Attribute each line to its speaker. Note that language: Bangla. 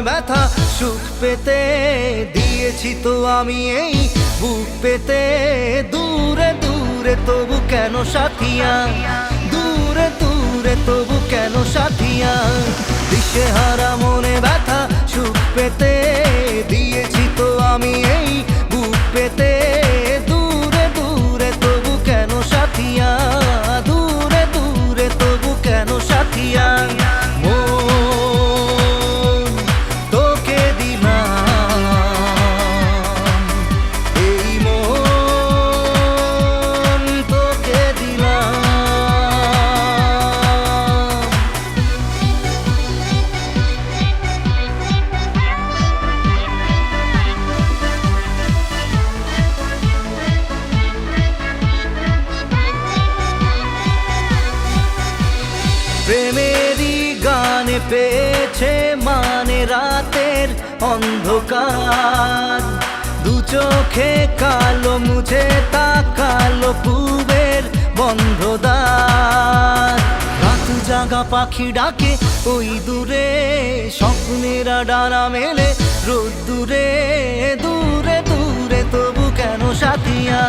Speaker 1: ব্যথা সুখ পেতে দিয়েছি তো আমি এই বুক পেতে। দূরে দূরে তবু কেন সাথিয়া, দূরে দূরে তবু কেন সাথিয়া। দিশেহারা মনে ব্যথা সুখ পেতে দিয়েছি তো আমি এই বুক পেতে। দূরে দূরে তবু কেন সাথিয়া, দূরে দূরে তবু কেন সাথিয়া। প্রেমেরই গানে পেয়েছে মানে রাতের অন্ধকার। দু চোখে কালো মুছে তাকালো পূবের বন্ধ দ্বার। রাত জাগা পাখি ডাকে ওই দূরে, স্বপ্নেরা ডানা মেলে রোদ দূরে। দূরে দূরে তবু কেন সাথিয়া,